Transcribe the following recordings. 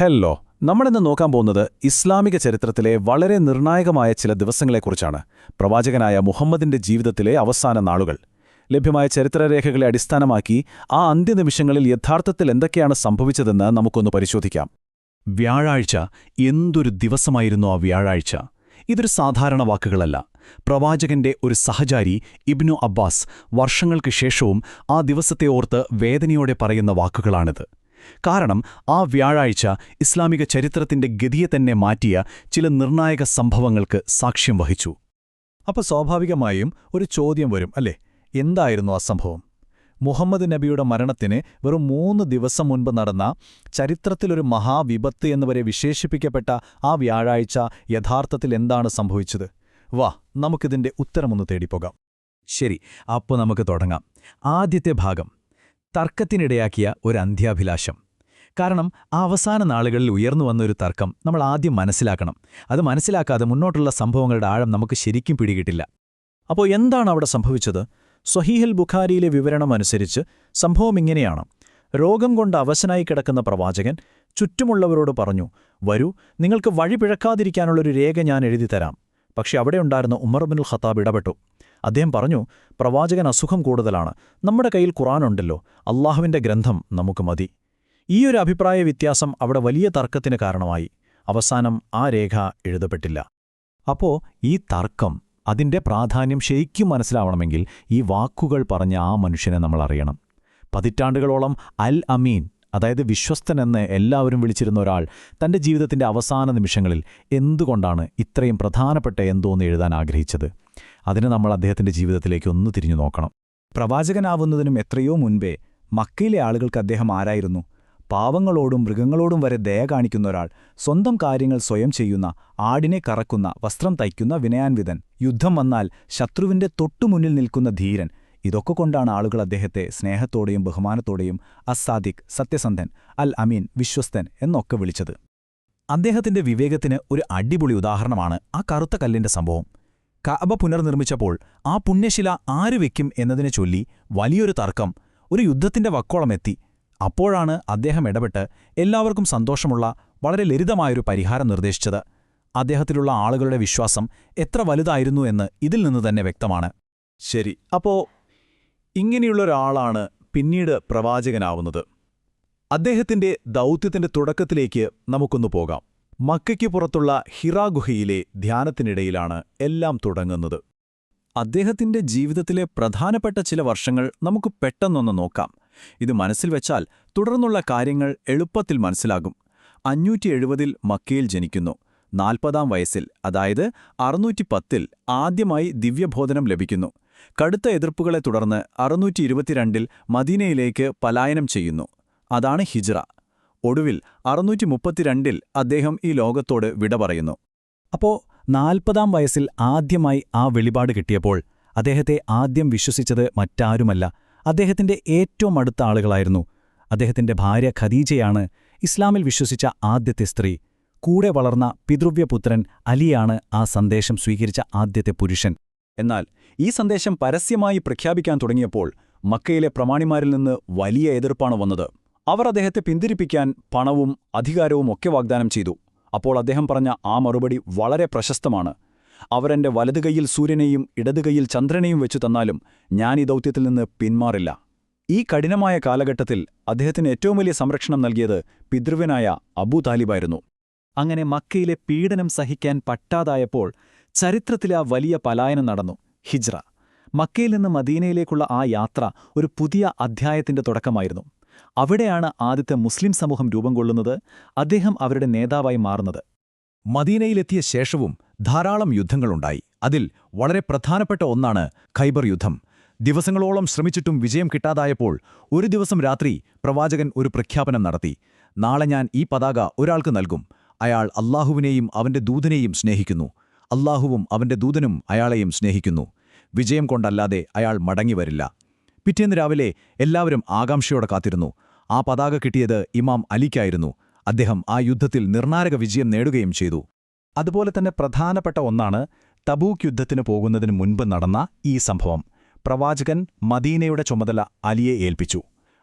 Hello, നമ്മളിന്ന് നോക്കാൻ പോകുന്നത് ഇസ്ലാമിക ചരിത്രത്തിലെ വളരെ നിർണായകമായ ചില ദിവസങ്ങളെക്കുറിച്ചാണ്. പ്രവാചകനായ മുഹമ്മദിന്റെ ജീവിതത്തിലെ അവസാന നാളുകൾ. ലഭ്യമായ ചരിത്രരേഖകളെ അടിസ്ഥാനമാക്കി ആ അന്ത്യനിമിഷങ്ങളിൽ യഥാർത്ഥത്തിൽ എന്തൊക്കെയാണ് സംഭവിച്ചതെന്ന് നമുക്കൊന്ന് പരിശോധിക്കാം. വ്യാഴാഴ്ച. എന്തൊരു ദിവസമായിരുന്നു ആ വ്യാഴാഴ്ച! ഇതൊരു സാധാരണ വാക്കുകളല്ല. പ്രവാചകന്റെ ഒരു സഹചാരി ഇബ്നു അബ്ബാസ് വർഷങ്ങൾക്ക് ശേഷവും ആ ദിവസത്തെ ഓർത്ത് വേദനയോടെ പറയുന്ന വാക്കുകളാണിത്. കാരണം ആ വ്യാഴാഴ്ച ഇസ്ലാമിക ചരിത്രത്തിന്റെ ഗതിയെ തന്നെ മാറ്റിയ ചില നിർണായക സംഭവങ്ങൾക്ക് സാക്ഷ്യം വഹിച്ചു. അപ്പോൾ സ്വാഭാവികമായും ഒരു ചോദ്യം വരും, അല്ലേ? എന്തായിരുന്നു ആ സംഭവം? മുഹമ്മദ് നബിയുടെ മരണത്തിന് വെറും 3 ദിവസം മുൻപ് നടന്ന ചരിത്രത്തിലൊരു മഹാവിപത്ത് എന്നുവരെ വിശേഷിപ്പിക്കപ്പെട്ട ആ വ്യാഴാഴ്ച യഥാർത്ഥത്തിൽ എന്താണ് സംഭവിച്ചത്? വാ, നമുക്കിതിന്റെ ഉത്തരമൊന്ന് തേടിപ്പോകാം. ശരി, അപ്പോൾ നമുക്ക് തുടങ്ങാം. ആദ്യത്തെ ഭാഗം, തർക്കത്തിനിടയാക്കിയ ഒരു അന്ത്യാഭിലാഷം. കാരണം ആ അവസാന നാളുകളിൽ ഉയർന്നു വന്ന ഒരു തർക്കം നമ്മൾ ആദ്യം മനസ്സിലാക്കണം. അത് മനസ്സിലാക്കാതെ മുന്നോട്ടുള്ള സംഭവങ്ങളുടെ ആഴം നമുക്ക് ശരിക്കും പിടികിട്ടില്ല. അപ്പോൾ എന്താണ് അവിടെ സംഭവിച്ചത്? സ്വഹീഹുൽ ബുഖാരിയിലെ വിവരണമനുസരിച്ച് സംഭവം ഇങ്ങനെയാണ്. രോഗം കൊണ്ട് അവശനായി കിടക്കുന്ന പ്രവാചകൻ ചുറ്റുമുള്ളവരോട് പറഞ്ഞു, വരൂ, നിങ്ങൾക്ക് വഴി പിഴക്കാതിരിക്കാനുള്ളൊരു രേഖ ഞാൻ എഴുതിത്തരാം. പക്ഷെ അവിടെയുണ്ടായിരുന്ന ഉമർ ഇബ്നുൽ ഖത്താബ് ഇടപെട്ടു. അദ്ദേഹം പറഞ്ഞു, പ്രവാചകൻ അസുഖം കൂടുതലാണ്, നമ്മുടെ കയ്യിൽ ഖുർആനുണ്ടല്ലോ, അള്ളാഹുവിന്റെ ഗ്രന്ഥം നമുക്ക് മതി. ഈയൊരു അഭിപ്രായ വ്യത്യാസം അവിടെ വലിയ തർക്കത്തിന് കാരണമായി. അവസാനം ആ രേഖ എഴുതപ്പെട്ടില്ല. അപ്പോ ഈ തർക്കം, അതിന്റെ പ്രാധാന്യം ശരിക്കും മനസ്സിലാവണമെങ്കിൽ ഈ വാക്കുകൾ പറഞ്ഞ ആ മനുഷ്യനെ നമ്മൾ അറിയണം. പതിറ്റാണ്ടുകളോളം അൽ അമീൻ, അതായത് വിശ്വസ്തനെന്ന് എല്ലാവരും വിളിച്ചിരുന്ന ഒരാൾ തന്റെ ജീവിതത്തിന്റെ അവസാന നിമിഷങ്ങളിൽ എന്തുകൊണ്ടാണ് ഇത്രയും പ്രധാനപ്പെട്ട എന്തോന്ന് എഴുതാൻ ആഗ്രഹിച്ചത്? അതിന് നമ്മൾ അദ്ദേഹത്തിന്റെ ജീവിതത്തിലേക്ക് ഒന്ന് തിരിഞ്ഞു നോക്കണം. പ്രവാചകനാവുന്നതിനും എത്രയോ മുൻപേ മക്കയിലെ ആളുകൾക്ക് അദ്ദേഹം ആരായിരുന്നു? പാവങ്ങളോടും മൃഗങ്ങളോടും വരെ ദയ കാണിക്കുന്ന ഒരാൾ, സ്വന്തം കാര്യങ്ങൾ സ്വയം ചെയ്യുന്ന, ആടിനെ കറക്കുന്ന, വസ്ത്രം തയ്ക്കുന്ന വിനയാൻവിതൻ, യുദ്ധം വന്നാൽ ശത്രുവിന്റെ തൊട്ടുമുന്നിൽ നിൽക്കുന്ന ധീരൻ. ഇതൊക്കെ കൊണ്ടാണ് ആളുകൾ അദ്ദേഹത്തെ സ്നേഹത്തോടെയും ബഹുമാനത്തോടെയും അസാദിഖ്, സത്യസന്ധൻ, അൽ അമീൻ, വിശ്വസ്തൻ എന്നൊക്കെ വിളിച്ചത്. അദ്ദേഹത്തിന്റെ വിവേകത്തിന് ഒരു അടിപൊളി ഉദാഹരണമാണ് ആ കറുത്ത കല്ലിന്റെ സംഭവം. കഅബ പുനർനിർമ്മിച്ചപ്പോൾ ആ പുണ്യശില ആര് വയ്ക്കും എന്നതിനെ ചൊല്ലി വലിയൊരു തർക്കം ഒരു യുദ്ധത്തിന്റെ വക്കോളമെത്തി. അപ്പോഴാണ് അദ്ദേഹം ഇടപെട്ട് എല്ലാവർക്കും സന്തോഷമുള്ള വളരെ ലളിതമായൊരു പരിഹാരം നിർദ്ദേശിച്ചത്. അദ്ദേഹത്തിലുള്ള ആളുകളുടെ വിശ്വാസം എത്ര വലുതായിരുന്നു എന്ന് ഇതിൽ നിന്ന് തന്നെ വ്യക്തമാണ്. ശരി, അപ്പോ ഇങ്ങനെയുള്ളൊരാളാണ് പിന്നീട് പ്രവാചകനാവുന്നത്. അദ്ദേഹത്തിന്റെ ദൗത്യത്തിന്റെ തുടക്കത്തിലേക്ക് നമുക്കൊന്നു പോകാം. മക്കയ്ക്ക് പുറത്തുള്ള ഹിറാ ഗുഹയിലെ ധ്യാനത്തിനിടയിലാണ് എല്ലാം തുടങ്ങുന്നത്. അദ്ദേഹത്തിന്റെ ജീവിതത്തിലെ പ്രധാനപ്പെട്ട ചില വർഷങ്ങൾ നമുക്ക് പെട്ടെന്നൊന്ന് നോക്കാം. ഇത് മനസ്സിൽ വെച്ചാൽ തുടർന്നുള്ള കാര്യങ്ങൾ എളുപ്പത്തിൽ മനസ്സിലാകും. 570-ൽ മക്കയിൽ ജനിക്കുന്നു. 40-ാം വയസ്സിൽ, അതായത് 610-ൽ ആദ്യമായി ദിവ്യബോധനം ലഭിക്കുന്നു. കടുത്ത എതിർപ്പുകളെ തുടർന്ന് 622-ൽ മദീനയിലേക്ക് പലായനം ചെയ്യുന്നു. അതാണ് ഹിജ്റ. ഒടുവിൽ 632-ൽ അദ്ദേഹം ഈ ലോകത്തോട് വിട പറയുന്നു. അപ്പോ 40-ാം വയസ്സിൽ ആദ്യമായി ആ വെളിപാട് കിട്ടിയപ്പോൾ അദ്ദേഹത്തെ ആദ്യം വിശ്വസിച്ചത് മറ്റാരുമല്ല, അദ്ദേഹത്തിന്റെ ഏറ്റവും അടുത്ത ആളുകളായിരുന്നു. അദ്ദേഹത്തിന്റെ ഭാര്യ ഖദീജയാണ് ഇസ്ലാമിൽ വിശ്വസിച്ച ആദ്യത്തെ സ്ത്രീ. കൂടെ വളർന്ന പിതൃവ്യപുത്രൻ അലിയാണ് ആ സന്ദേശം സ്വീകരിച്ച ആദ്യത്തെ പുരുഷൻ. എന്നാൽ ഈ സന്ദേശം പരസ്യമായി പ്രഖ്യാപിക്കാൻ തുടങ്ങിയപ്പോൾ മക്കയിലെ പ്രമാണിമാരിൽ നിന്ന് വലിയ എതിർപ്പാണ് വന്നത്. അവർ അദ്ദേഹത്തെ പിന്തിരിപ്പിക്കാൻ പണവും അധികാരവും ഒക്കെ വാഗ്ദാനം ചെയ്തു. അപ്പോൾ അദ്ദേഹം പറഞ്ഞ ആ മറുപടി വളരെ പ്രശസ്തമാണ്. അവരെന്റെ വലതുകൈയിൽ സൂര്യനെയും ഇടതുകൈയിൽ ചന്ദ്രനെയും വെച്ചു തന്നാലും ഞാൻ ഈ ദൗത്യത്തിൽ നിന്ന് പിന്മാറില്ല. ഈ കഠിനമായ കാലഘട്ടത്തിൽ അദ്ദേഹത്തിന് ഏറ്റവും വലിയ സംരക്ഷണം നൽകിയത് പിതൃവ്യനായ അബൂ താലിബായിരുന്നു. അങ്ങനെ മക്കയിലെ പീഡനം സഹിക്കാൻ പറ്റാതായപ്പോൾ ചരിത്രത്തിലെ ആ വലിയ പലായനം നടന്നു, ഹിജ്റ. മക്കയിൽ നിന്ന് മദീനയിലേക്കുള്ള ആ യാത്ര ഒരു പുതിയ അധ്യായത്തിന്റെ തുടക്കമായിരുന്നു. അവിടെയാണ് ആദ്യത്തെ മുസ്ലിം സമൂഹം രൂപം കൊള്ളുന്നത്, അദ്ദേഹം അവരുടെ നേതാവായി മാറുന്നത്. മദീനയിലെത്തിയ ശേഷവും ധാരാളം യുദ്ധങ്ങളുണ്ടായി. അതിൽ വളരെ പ്രധാനപ്പെട്ട ഒന്നാണ് ഖൈബർ യുദ്ധം. ദിവസങ്ങളോളം ശ്രമിച്ചിട്ടും വിജയം കിട്ടാതായപ്പോൾ ഒരു ദിവസം രാത്രി പ്രവാചകൻ ഒരു പ്രഖ്യാപനം നടത്തി. നാളെ ഞാൻ ഈ പതാക ഒരാൾക്ക് നൽകും. അയാൾ അല്ലാഹുവിനെയും അവന്റെ ദൂതനെയും സ്നേഹിക്കുന്നു. അല്ലാഹുവും അവന്റെ ദൂതനും അയാളെയും സ്നേഹിക്കുന്നു. വിജയം കൊണ്ടല്ലാതെ അയാൾ മടങ്ങിവരില്ല. പിറ്റേന്ന് രാവിലെ എല്ലാവരും ആകാംക്ഷയോടെ കാത്തിരുന്നു. ആ പതാക കിട്ടിയത് ഇമാം അലിക്കായിരുന്നു. അദ്ദേഹം ആ യുദ്ധത്തിൽ നിർണായക വിജയം നേടുകയും ചെയ്തു. അതുപോലെ തന്നെ പ്രധാനപ്പെട്ട ഒന്നാണ് തബൂക്ക് യുദ്ധത്തിന് പോകുന്നതിന് മുൻപ് നടന്ന ഈ സംഭവം. പ്രവാചകൻ മദീനയുടെ ചുമതല അലിയെ ഏൽപ്പിച്ചു.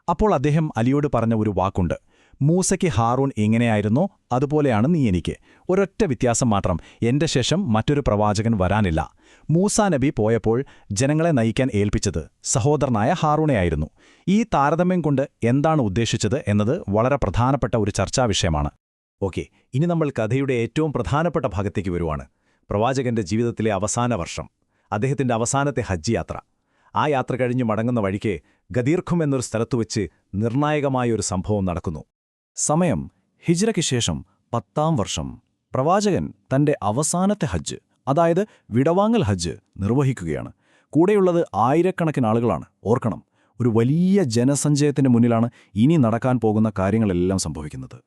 അപ്പോൾ അദ്ദേഹം അലിയോട് പറഞ്ഞ ഒരു വാക്കുണ്ട്, മൂസയ്ക്ക് ഹാറൂൺ എങ്ങനെയായിരുന്നോ അതുപോലെയാണ് നീ എനിക്ക്. ഒരൊറ്റ വ്യത്യാസം മാത്രം, എന്റെ ശേഷം മറ്റൊരു പ്രവാചകൻ വരാനില്ല. മൂസാ നബി പോയപ്പോൾ ജനങ്ങളെ നയിക്കാൻ ഏൽപ്പിച്ചത് സഹോദരനായ ഹാറൂണെയായിരുന്നു. ഈ താരതമ്യം കൊണ്ട് എന്താണ് ഉദ്ദേശിച്ചത് എന്നത് വളരെ പ്രധാനപ്പെട്ട ഒരു ചർച്ചാവിഷയമാണ്. ഓക്കെ, ഇനി നമ്മൾ കഥയുടെ ഏറ്റവും പ്രധാനപ്പെട്ട ഭാഗത്തേക്ക് വരുവാണ്. പ്രവാചകന്റെ ജീവിതത്തിലെ അവസാന വർഷം, അദ്ദേഹത്തിന്റെ അവസാനത്തെ ഹജ്ജ് യാത്ര. ആ യാത്ര കഴിഞ്ഞ് മടങ്ങുന്ന വഴിക്ക് ഗദീർഖും എന്നൊരു സ്ഥലത്തുവെച്ച് നിർണായകമായൊരു സംഭവം നടക്കുന്നു. സമയം ഹിജ്റയ്ക്ക് ശേഷം 10-ാം വർഷം. പ്രവാചകൻ തന്റെ അവസാനത്തെ ഹജ്ജ്, അതായത് വിടവാങ്ങൽ ഹജ്ജ് നിർവഹിക്കുകയാണ്. കൂടെയുള്ളത് ആയിരക്കണക്കിന് ആളുകളാണ്. ഓർക്കണം, ഒരു വലിയ ജനസഞ്ചയത്തിന് മുന്നിലാണ് ഇനി നടക്കാൻ പോകുന്ന കാര്യങ്ങളെല്ലാം സംഭവിക്കുന്നത്.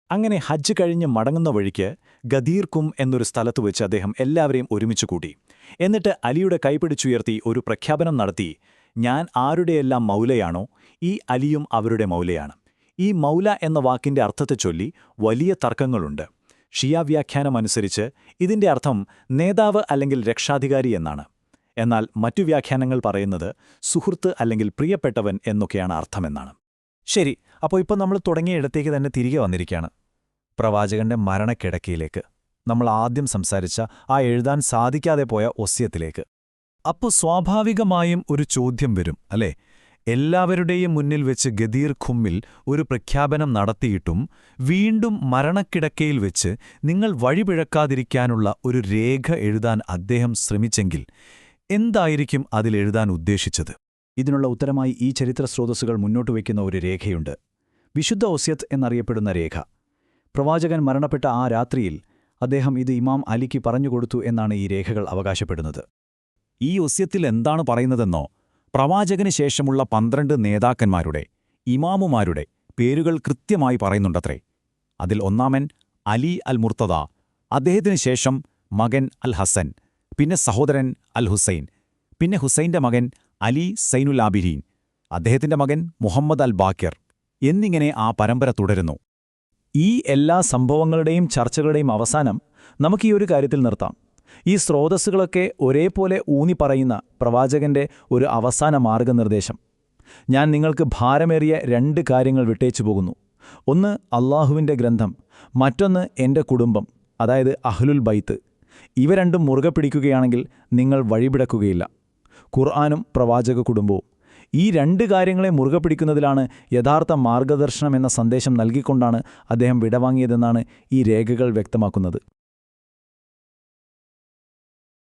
അങ്ങനെ ഹജ്ജ് കഴിഞ്ഞ് മടങ്ങുന്ന വഴിക്ക് ഗദീർഖും എന്നൊരു സ്ഥലത്ത് വെച്ച് അദ്ദേഹം എല്ലാവരെയും ഒരുമിച്ച് കൂട്ടി. എന്നിട്ട് അലിയുടെ കൈപിടിച്ചുയർത്തി ഒരു പ്രഖ്യാപനം നടത്തി, ഞാൻ ആരുടെയെല്ലാം മൗലയാണോ, ഈ അലിയും അവരുടെ മൗലയാണ്. ഈ മൗല എന്ന വാക്കിന്റെ അർത്ഥത്തെ ചൊല്ലി വലിയ തർക്കങ്ങളുണ്ട്. ഷിയ വ്യാഖ്യാനമനുസരിച്ച് ഇതിന്റെ അർത്ഥം നേതാവ് അല്ലെങ്കിൽ രക്ഷാധികാരി എന്നാണ്. എന്നാൽ മറ്റു വ്യാഖ്യാനങ്ങൾ പറയുന്നത് സുഹൃത്ത് അല്ലെങ്കിൽ പ്രിയപ്പെട്ടവൻ എന്നൊക്കെയാണ് അർത്ഥമെന്നാണ്. ശരി, അപ്പോൾ ഇപ്പോൾ നമ്മൾ തുടങ്ങിയ ഇടത്തേക്ക് തന്നെ തിരികെ വന്നിരിക്കുകയാണ്. പ്രവാചകന്റെ മരണക്കിടക്കയിലേക്ക്, നമ്മൾ ആദ്യം സംസാരിച്ച ആ എഴുതാൻ സാധിക്കാതെ പോയ ഒസ്യത്തിലേക്ക്. അപ്പോൾ സ്വാഭാവികമായും ഒരു ചോദ്യം വരും, അല്ലേ? എല്ലാവരുടെയും മുന്നിൽ വെച്ച് ഗദീർഖുമ്മിൽ ഒരു പ്രഖ്യാപനം നടത്തിയിട്ടും വീണ്ടും മരണക്കിടക്കയിൽ വെച്ച് നിങ്ങൾ വഴിപിഴക്കാതിരിക്കാനുള്ള ഒരു രേഖ എഴുതാൻ അദ്ദേഹം ശ്രമിച്ചെങ്കിൽ എന്തായിരിക്കും അതിലെഴുതാൻ ഉദ്ദേശിച്ചത്? ഇതിനുള്ള ഉത്തരമായി ഈ ചരിത്ര സ്രോതസ്സുകൾ മുന്നോട്ട് വയ്ക്കുന്ന ഒരു രേഖയുണ്ട്. വിശുദ്ധ ഒസ്യത്ത് എന്നറിയപ്പെടുന്ന രേഖ. പ്രവാചകൻ മരണപ്പെട്ട ആ രാത്രിയിൽ അദ്ദേഹം ഇത് ഇമാം അലിക്ക് പറഞ്ഞുകൊടുത്തു എന്നാണ് ഈ രേഖകൾ അവകാശപ്പെടുന്നത്. ഈ ഒസ്യത്തിൽ എന്താണ് പറയുന്നതെന്നോ, പ്രവാചകന് ശേഷമുള്ള 12 നേതാക്കന്മാരുടെ, ഇമാമുമാരുടെ പേരുകൾ കൃത്യമായി പറയുന്നുണ്ടത്രേ. അതിൽ ഒന്നാമൻ അലി അൽ മുർത്തദ, അദ്ദേഹത്തിനു ശേഷം മകൻ അൽ ഹസൻ, പിന്നെ സഹോദരൻ അൽ ഹുസൈൻ, പിന്നെ ഹുസൈൻ്റെ മകൻ അലി സൈനുൽ ആബിദീൻ, അദ്ദേഹത്തിന്റെ മകൻ മുഹമ്മദ് അൽ ബാക്കിർ എന്നിങ്ങനെ ആ പരമ്പര തുടരുന്നു. ഈ എല്ലാ സംഭവങ്ങളുടെയും ചർച്ചകളുടെയും അവസാനം നമുക്ക് ഈ ഒരു കാര്യത്തിൽ നിർത്താം. ഈ സ്രോതസ്സുകളൊക്കെ ഒരേപോലെ ഊന്നിപ്പറയുന്ന പ്രവാചകന്റെ ഒരു അവസാന മാർഗനിർദ്ദേശം. ഞാൻ നിങ്ങൾക്ക് ഭാരമേറിയ 2 കാര്യങ്ങൾ വിട്ടേച്ചു പോകുന്നു. ഒന്ന് അള്ളാഹുവിൻ്റെ ഗ്രന്ഥം, മറ്റൊന്ന് എൻ്റെ കുടുംബം, അതായത് അഹ്ലുൽ ബൈത്ത്. ഇവ രണ്ടും മുറുകെ പിടിക്കുകയാണെങ്കിൽ നിങ്ങൾ വഴിപിടക്കുകയില്ല. ഖുർആനും പ്രവാചക കുടുംബവും. ഈ 2 കാര്യങ്ങളെ മുറുകെ പിടിക്കുന്നതിലാണ് യഥാർത്ഥ മാർഗദർശനം എന്ന സന്ദേശം നൽകിക്കൊണ്ടാണ് അദ്ദേഹം വിടവാങ്ങിയതെന്നാണ് ഈ രേഖകൾ വ്യക്തമാക്കുന്നത്.